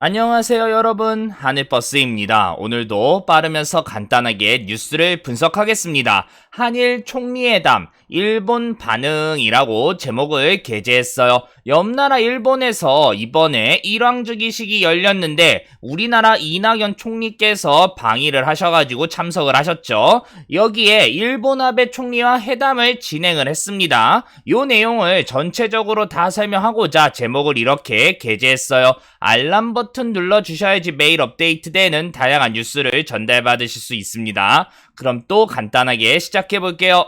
안녕하세요 여러분, 하늘버스입니다. 오늘도 빠르면서 간단하게 뉴스를 분석하겠습니다. 한일 총리회담, 일본 반응이라고 제목을 게재했어요. 옆나라 일본에서 이번에 일왕주기식이 열렸는데 우리나라 이낙연 총리께서 방일을 하셔가지고 참석을 하셨죠. 여기에 일본 아베 총리와 회담을 진행을 했습니다. 이 내용을 전체적으로 다 설명하고자 제목을 이렇게 게재했어요. 알람 버튼 눌러주셔야지 매일 업데이트되는 다양한 뉴스를 전달받으실 수 있습니다. 그럼 또 간단하게 시작해볼게요.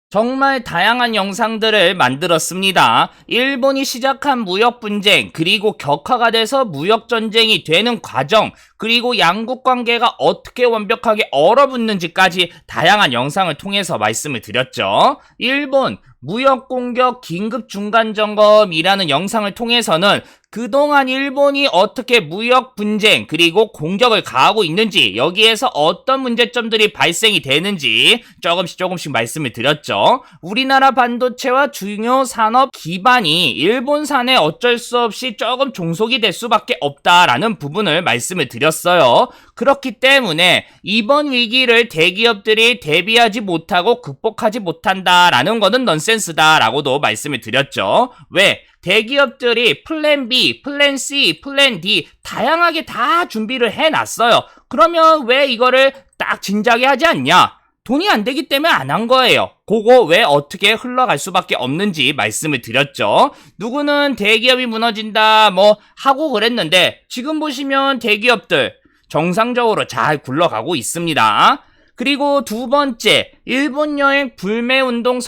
정말 다양한 영상들을 만들었습니다. 일본이 시작한 무역분쟁, 그리고 격화가 돼서 무역전쟁이 되는 과정, 그리고 양국 관계가 어떻게 완벽하게 얼어붙는지까지 다양한 영상을 통해서 말씀을 드렸죠. 일본 무역공격 긴급 중간점검이라는 영상을 통해서는 그동안 일본이 어떻게 무역 분쟁 그리고 공격을 가하고 있는지, 여기에서 어떤 문제점들이 발생이 되는지 조금씩 말씀을 드렸죠. 우리나라 반도체와 중요 산업 기반이 일본산에 어쩔 수 없이 조금 종속이 될 수밖에 없다라는 부분을 말씀을 드렸어요. 그렇기 때문에 이번 위기를 대기업들이 대비하지 못하고 극복하지 못한다라는 것은 넌센스다라고도 말씀을 드렸죠. 왜? 대기업들이 플랜 B, 플랜 C, 플랜 D 다양하게 다 준비를 해놨어요. 그러면 왜 이거를 딱 진작에 하지 않냐? 돈이 안 되기 때문에 안 한 거예요. 그거 왜 어떻게 흘러갈 수밖에 없는지 말씀을 드렸죠. 누구는 대기업이 무너진다 하고 그랬는데 지금 보시면 대기업들 정상적으로 잘 굴러가고 있습니다. 그리고 두 번째, 일본 여행 불매운동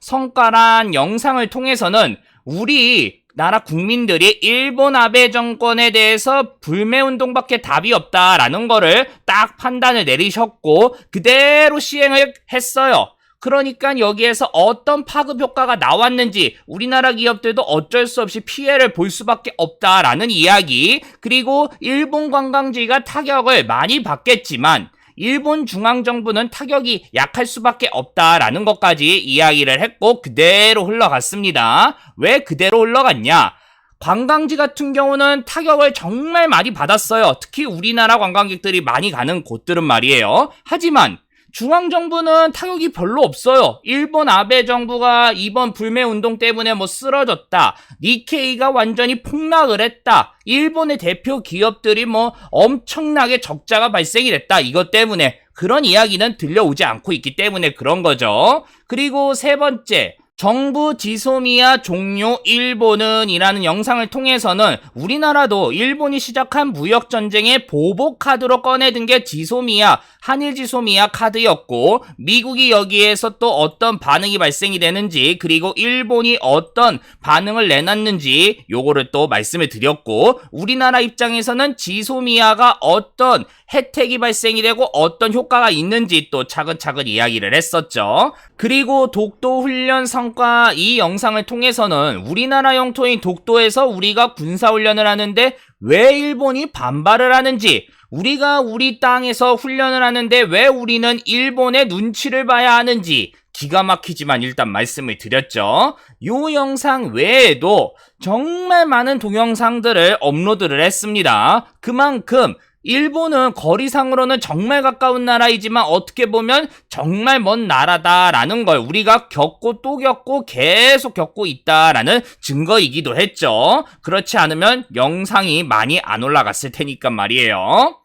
성과란 영상을 통해서는 우리나라 국민들이 일본 아베 정권에 대해서 불매운동밖에 답이 없다라는 거를 딱 판단을 내리셨고 그대로 시행을 했어요. 그러니까 여기에서 어떤 파급 효과가 나왔는지 우리나라 기업들도 어쩔 수 없이 피해를 볼 수밖에 없다라는 이야기, 그리고 일본 관광지가 타격을 많이 받겠지만 일본 중앙정부는 타격이 약할 수밖에 없다라는 것까지 이야기를 했고 그대로 흘러갔습니다. 왜 그대로 흘러갔냐? 관광지 같은 경우는 타격을 정말 많이 받았어요. 특히 우리나라 관광객들이 많이 가는 곳들은 말이에요. 하지만 중앙정부는 타격이 별로 없어요. 일본 아베 정부가 이번 불매운동 때문에 쓰러졌다, 니케이가 완전히 폭락을 했다, 일본의 대표 기업들이 엄청나게 적자가 발생이 됐다, 이것 때문에 그런 이야기는 들려오지 않고 있기 때문에 그런 거죠. 그리고 세 번째, 정부 지소미아 종료 일본은 이라는 영상을 통해서는 우리나라도 일본이 시작한 무역전쟁의 보복 카드로 꺼내든 게 지소미아, 한일 지소미아 카드였고 미국이 여기에서 또 어떤 반응이 발생이 되는지, 그리고 일본이 어떤 반응을 내놨는지 요거를 또 말씀을 드렸고, 우리나라 입장에서는 지소미아가 어떤 혜택이 발생이 되고 어떤 효과가 있는지 또 차근차근 이야기를 했었죠. 그리고 독도 훈련 성과, 이 영상을 통해서는 우리나라 영토인 독도에서 우리가 군사훈련을 하는데 왜 일본이 반발을 하는지, 우리가 우리 땅에서 훈련을 하는데 왜 우리는 일본의 눈치를 봐야 하는지 기가 막히지만 일단 말씀을 드렸죠. 요 영상 외에도 정말 많은 동영상들을 업로드를 했습니다. 그만큼 일본은 거리상으로는 정말 가까운 나라이지만 어떻게 보면 정말 먼 나라다라는 걸 우리가 겪고 또 겪고 계속 겪고 있다라는 증거이기도 했죠. 그렇지 않으면 영상이 많이 안 올라갔을 테니까 말이에요.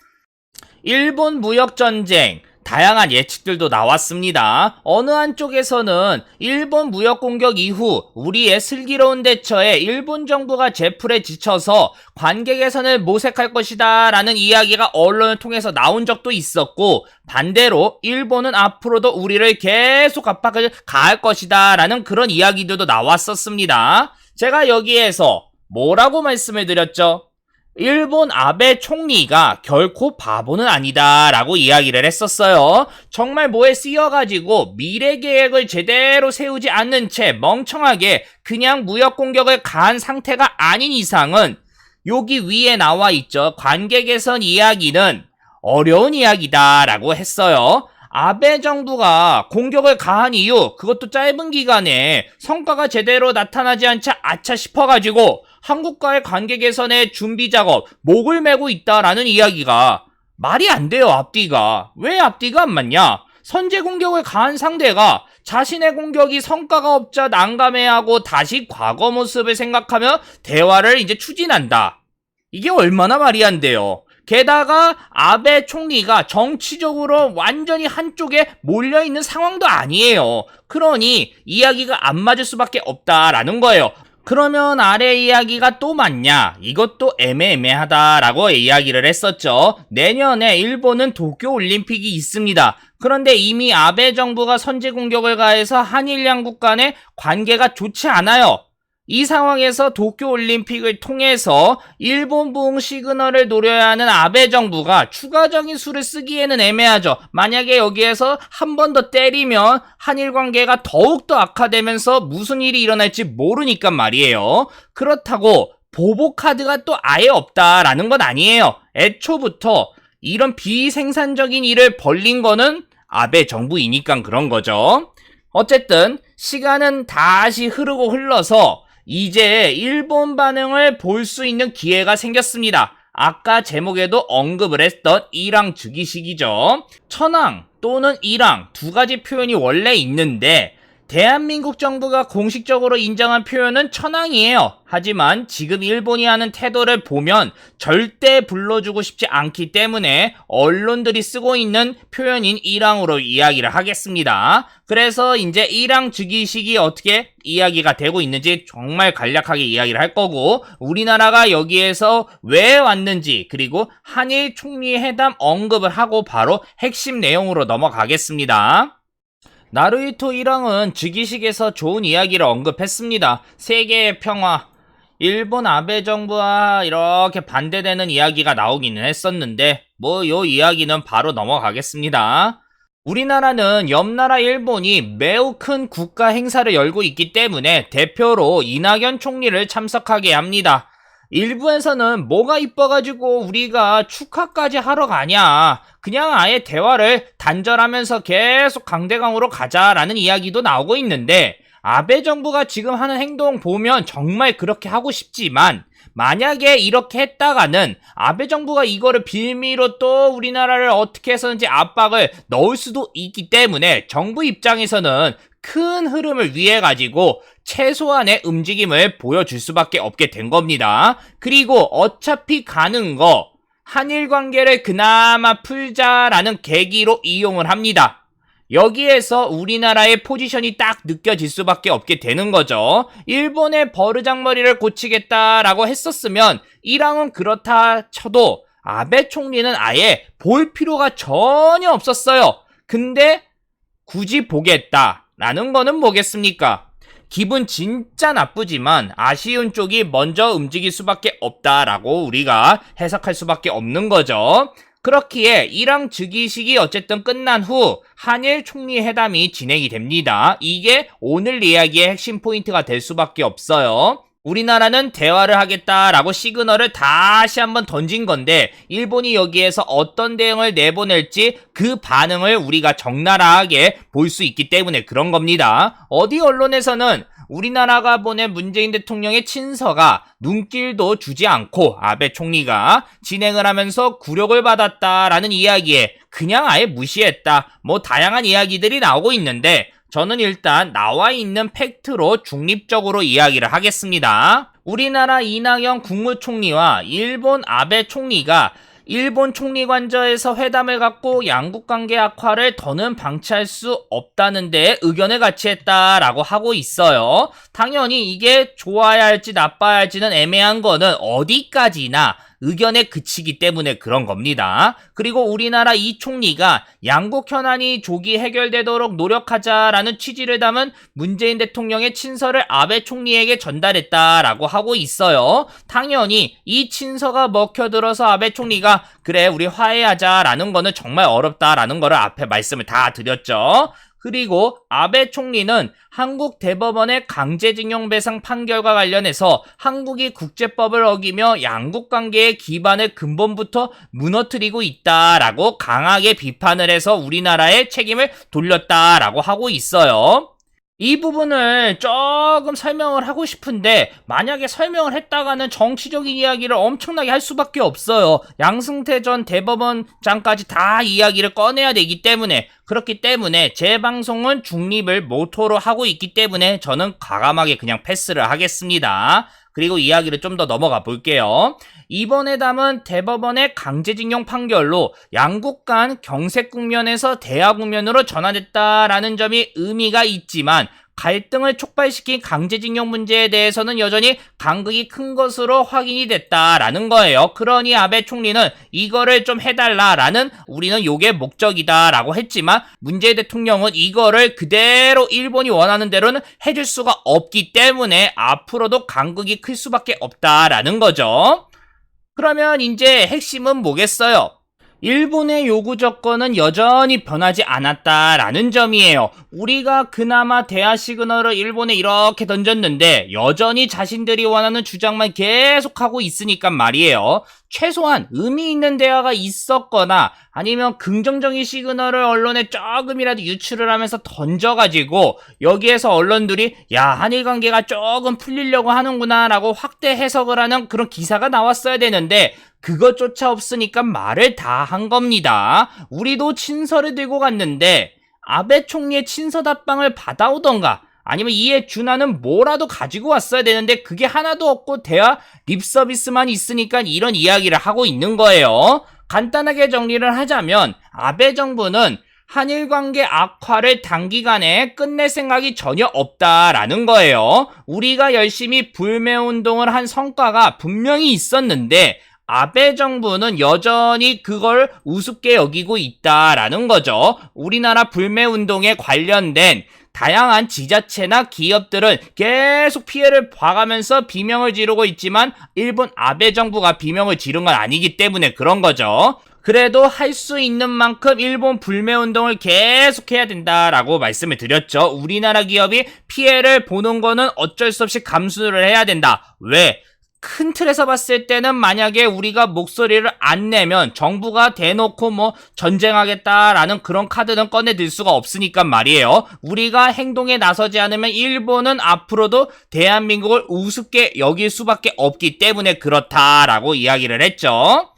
일본 무역전쟁, 다양한 예측들도 나왔습니다. 어느 한쪽에서는 일본 무역 공격 이후 우리의 슬기로운 대처에 일본 정부가 제풀에 지쳐서 관계 개선을 모색할 것이다 라는 이야기가 언론을 통해서 나온 적도 있었고, 반대로 일본은 앞으로도 우리를 계속 압박을 가할 것이다 라는 그런 이야기들도 나왔었습니다. 제가 여기에서 뭐라고 말씀을 드렸죠? 일본 아베 총리가 결코 바보는 아니다 라고 이야기를 했었어요. 정말 뭐에 쓰여가지고 미래 계획을 제대로 세우지 않는 채 멍청하게 그냥 무역 공격을 가한 상태가 아닌 이상은 여기 위에 나와 있죠. 관계 개선 이야기는 어려운 이야기다 라고 했어요. 아베 정부가 공격을 가한 이유, 그것도 짧은 기간에 성과가 제대로 나타나지 않자 아차 싶어가지고 한국과의 관계 개선의 준비 작업, 목을 메고 있다라는 이야기가 말이 안 돼요, 앞뒤가. 왜 앞뒤가 안 맞냐? 선제 공격을 가한 상대가 자신의 공격이 성과가 없자 난감해하고 다시 과거 모습을 생각하며 대화를 이제 추진한다. 이게 얼마나 말이 안 돼요. 게다가 아베 총리가 정치적으로 완전히 한쪽에 몰려있는 상황도 아니에요. 그러니 이야기가 안 맞을 수밖에 없다라는 거예요. 그러면 아래 이야기가 또 맞냐? 이것도 애매하다라고 이야기를 했었죠. 내년에 일본은 도쿄올림픽이 있습니다. 그런데 이미 아베 정부가 선제 공격을 가해서 한일 양국 간의 관계가 좋지 않아요. 이 상황에서 도쿄올림픽을 통해서 일본 부흥 시그널을 노려야 하는 아베 정부가 추가적인 수를 쓰기에는 애매하죠. 만약에 여기에서 한 번 더 때리면 한일 관계가 더욱더 악화되면서 무슨 일이 일어날지 모르니까 말이에요. 그렇다고 보복 카드가 또 아예 없다라는 건 아니에요. 애초부터 이런 비생산적인 일을 벌린 거는 아베 정부이니까 그런 거죠. 어쨌든 시간은 다시 흐르고 흘러서 이제 일본 반응을 볼 수 있는 기회가 생겼습니다. 아까 제목에도 언급을 했던 일왕 즉위식이죠. 천황 또는 일왕 두 가지 표현이 원래 있는데 대한민국 정부가 공식적으로 인정한 표현은 천황이에요. 하지만 지금 일본이 하는 태도를 보면 절대 불러주고 싶지 않기 때문에 언론들이 쓰고 있는 표현인 일왕으로 이야기를 하겠습니다. 그래서 이제 일왕 즉위식이 어떻게 이야기가 되고 있는지 정말 간략하게 이야기를 할 거고, 우리나라가 여기에서 왜 왔는지, 그리고 한일 총리 회담 언급을 하고 바로 핵심 내용으로 넘어가겠습니다. 나루히토 일왕은 즉위식에서 좋은 이야기를 언급했습니다. 세계의 평화, 일본 아베 정부와 이렇게 반대되는 이야기가 나오기는 했었는데 요 이야기는 바로 넘어가겠습니다. 우리나라는 옆나라 일본이 매우 큰 국가 행사를 열고 있기 때문에 대표로 이낙연 총리를 참석하게 합니다. 일부에서는 뭐가 이뻐가지고 우리가 축하까지 하러 가냐, 그냥 아예 대화를 단절하면서 계속 강대강으로 가자라는 이야기도 나오고 있는데, 아베 정부가 지금 하는 행동 보면 정말 그렇게 하고 싶지만 만약에 이렇게 했다가는 아베 정부가 이거를 빌미로 또 우리나라를 어떻게 해서든지 압박을 넣을 수도 있기 때문에 정부 입장에서는 큰 흐름을 위해 가지고 최소한의 움직임을 보여줄 수밖에 없게 된 겁니다. 그리고 어차피 가는 거 한일 관계를 그나마 풀자라는 계기로 이용을 합니다. 여기에서 우리나라의 포지션이 딱 느껴질 수밖에 없게 되는 거죠. 일본의 버르장머리를 고치겠다라고 했었으면 일왕은 그렇다 쳐도 아베 총리는 아예 볼 필요가 전혀 없었어요. 근데 굳이 보겠다라는 거는 뭐겠습니까? 기분 진짜 나쁘지만 아쉬운 쪽이 먼저 움직일 수밖에 없다라고 우리가 해석할 수밖에 없는 거죠. 그렇기에 일왕 즉위식이 어쨌든 끝난 후 한일 총리 회담이 진행이 됩니다. 이게 오늘 이야기의 핵심 포인트가 될 수밖에 없어요. 우리나라는 대화를 하겠다라고 시그널을 다시 한번 던진 건데 일본이 여기에서 어떤 대응을 내보낼지 그 반응을 우리가 적나라하게 볼 수 있기 때문에 그런 겁니다. 어디 언론에서는 우리나라가 보낸 문재인 대통령의 친서가 눈길도 주지 않고 아베 총리가 진행을 하면서 굴욕을 받았다라는 이야기에 그냥 아예 무시했다, 다양한 이야기들이 나오고 있는데 저는 일단 나와 있는 팩트로 중립적으로 이야기를 하겠습니다. 우리나라 이낙연 국무총리와 일본 아베 총리가 일본 총리 관저에서 회담을 갖고 양국 관계 악화를 더는 방치할 수 없다는 데 의견을 같이 했다라고 하고 있어요. 당연히 이게 좋아야 할지 나빠야 할지는 애매한 거는 어디까지나 의견에 그치기 때문에 그런 겁니다. 그리고 우리나라 이 총리가 양국 현안이 조기 해결되도록 노력하자라는 취지를 담은 문재인 대통령의 친서를 아베 총리에게 전달했다라고 하고 있어요. 당연히 이 친서가 먹혀들어서 아베 총리가 그래 우리 화해하자라는 거는 정말 어렵다라는 거를 앞에 말씀을 다 드렸죠. 그리고 아베 총리는 한국 대법원의 강제징용 배상 판결과 관련해서 한국이 국제법을 어기며 양국 관계의 기반을 근본부터 무너뜨리고 있다라고 강하게 비판을 해서 우리나라의 책임을 돌렸다라고 하고 있어요. 이 부분을 조금 설명을 하고 싶은데 만약에 설명을 했다가는 정치적인 이야기를 엄청나게 할 수밖에 없어요. 양승태 전 대법원장까지 다 이야기를 꺼내야 되기 때문에 그렇기 때문에 제 방송은 중립을 모토로 하고 있기 때문에 저는 과감하게 그냥 패스를 하겠습니다. 그리고 이야기를 좀 더 넘어가 볼게요. 이번 회담은 대법원의 강제징용 판결로 양국 간 경색 국면에서 대화 국면으로 전환됐다라는 점이 의미가 있지만 갈등을 촉발시킨 강제징용 문제에 대해서는 여전히 간극이 큰 것으로 확인이 됐다라는 거예요. 그러니 아베 총리는 이거를 좀 해달라라는 우리는 요게 목적이다라고 했지만 문재인 대통령은 이거를 그대로 일본이 원하는 대로는 해줄 수가 없기 때문에 앞으로도 간극이 클 수밖에 없다라는 거죠. 그러면 이제 핵심은 뭐겠어요? 일본의 요구 조건은 여전히 변하지 않았다라는 점이에요. 우리가 그나마 대화 시그널을 일본에 이렇게 던졌는데 여전히 자신들이 원하는 주장만 계속하고 있으니까 말이에요. 최소한 의미 있는 대화가 있었거나 아니면 긍정적인 시그널을 언론에 조금이라도 유출을 하면서 던져가지고 여기에서 언론들이 야, 한일 관계가 조금 풀리려고 하는구나 라고 확대 해석을 하는 그런 기사가 나왔어야 되는데 그것조차 없으니까 말을 다 한 겁니다. 우리도 친서를 들고 갔는데 아베 총리의 친서 답방을 받아오던가 아니면 이에 준하는 뭐라도 가지고 왔어야 되는데 그게 하나도 없고 대화 립서비스만 있으니까 이런 이야기를 하고 있는 거예요. 간단하게 정리를 하자면 아베 정부는 한일 관계 악화를 단기간에 끝낼 생각이 전혀 없다라는 거예요. 우리가 열심히 불매운동을 한 성과가 분명히 있었는데 아베 정부는 여전히 그걸 우습게 여기고 있다라는 거죠. 우리나라 불매운동에 관련된 다양한 지자체나 기업들은 계속 피해를 봐가면서 비명을 지르고 있지만 일본 아베 정부가 비명을 지른 건 아니기 때문에 그런 거죠. 그래도 할 수 있는 만큼 일본 불매운동을 계속해야 된다라고 말씀을 드렸죠. 우리나라 기업이 피해를 보는 거는 어쩔 수 없이 감수를 해야 된다. 왜? 큰 틀에서 봤을 때는 만약에 우리가 목소리를 안 내면 정부가 대놓고 뭐 전쟁하겠다라는 그런 카드는 꺼내들 수가 없으니까 말이에요. 우리가 행동에 나서지 않으면 일본은 앞으로도 대한민국을 우습게 여길 수밖에 없기 때문에 그렇다라고 이야기를 했죠.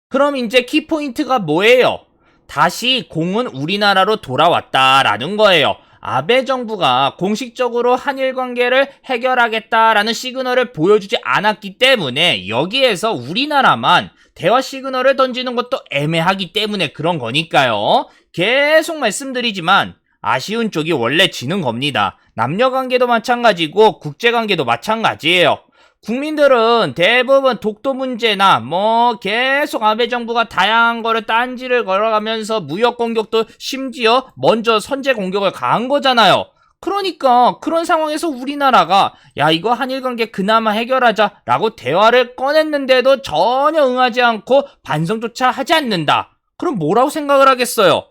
그럼 이제 키포인트가 뭐예요? 다시 공은 우리나라로 돌아왔다라는 거예요. 아베 정부가 공식적으로 한일 관계를 해결하겠다라는 시그널을 보여주지 않았기 때문에 여기에서 우리나라만 대화 시그널을 던지는 것도 애매하기 때문에 그런 거니까요. 계속 말씀드리지만 아쉬운 쪽이 원래 지는 겁니다. 남녀관계도 마찬가지고 국제관계도 마찬가지예요. 국민들은 대부분 독도 문제나 뭐 계속 아베 정부가 다양한 거를 딴지를 걸어가면서 무역 공격도 심지어 먼저 선제 공격을 가한 거잖아요. 그러니까 그런 상황에서 우리나라가 야, 이거 한일 관계 그나마 해결하자 라고 대화를 꺼냈는데도 전혀 응하지 않고 반성조차 하지 않는다. 그럼 뭐라고 생각을 하겠어요?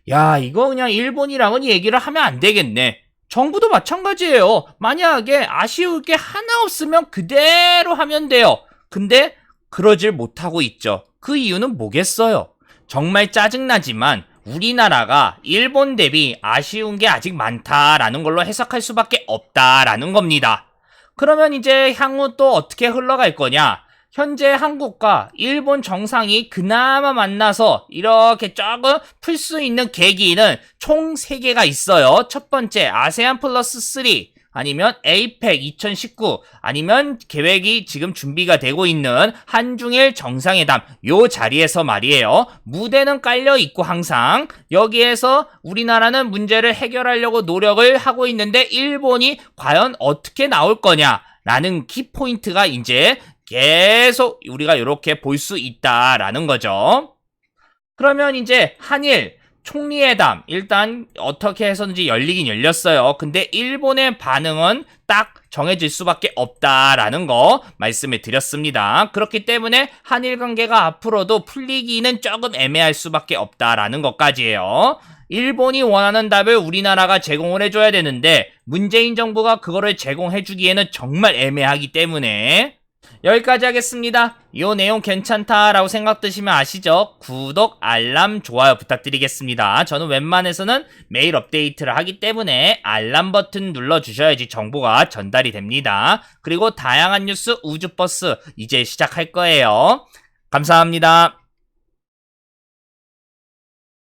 야, 이거 그냥 일본이랑은 얘기를 하면 안 되겠네. 정부도 마찬가지예요. 만약에 아쉬울 게 하나 없으면 그대로 하면 돼요. 근데 그러질 못하고 있죠. 그 이유는 뭐겠어요? 정말 짜증나지만 우리나라가 일본 대비 아쉬운 게 아직 많다라는 걸로 해석할 수밖에 없다라는 겁니다. 그러면 이제 향후 또 어떻게 흘러갈 거냐? 현재 한국과 일본 정상이 그나마 만나서 이렇게 조금 풀 수 있는 계기는 총 3개가 있어요. 첫 번째, 아세안 플러스 3, 아니면 에이펙 2019, 아니면 계획이 지금 준비가 되고 있는 한중일 정상회담, 요 자리에서 말이에요. 무대는 깔려 있고 항상 여기에서 우리나라는 문제를 해결하려고 노력을 하고 있는데 일본이 과연 어떻게 나올 거냐라는 키포인트가 이제 계속 우리가 이렇게 볼 수 있다라는 거죠. 그러면 이제 한일 총리회담 일단 어떻게 해서든지 열리긴 열렸어요. 근데 일본의 반응은 딱 정해질 수밖에 없다라는 거 말씀을 드렸습니다. 그렇기 때문에 한일 관계가 앞으로도 풀리기는 조금 애매할 수밖에 없다라는 것까지예요. 일본이 원하는 답을 우리나라가 제공을 해줘야 되는데 문재인 정부가 그거를 제공해주기에는 정말 애매하기 때문에 여기까지 하겠습니다. 이 내용 괜찮다라고 생각드시면 아시죠? 구독, 알람, 좋아요 부탁드리겠습니다. 저는 웬만해서는 매일 업데이트를 하기 때문에 알람 버튼 눌러주셔야지 정보가 전달이 됩니다. 그리고 다양한 뉴스 우주버스 이제 시작할 거예요. 감사합니다.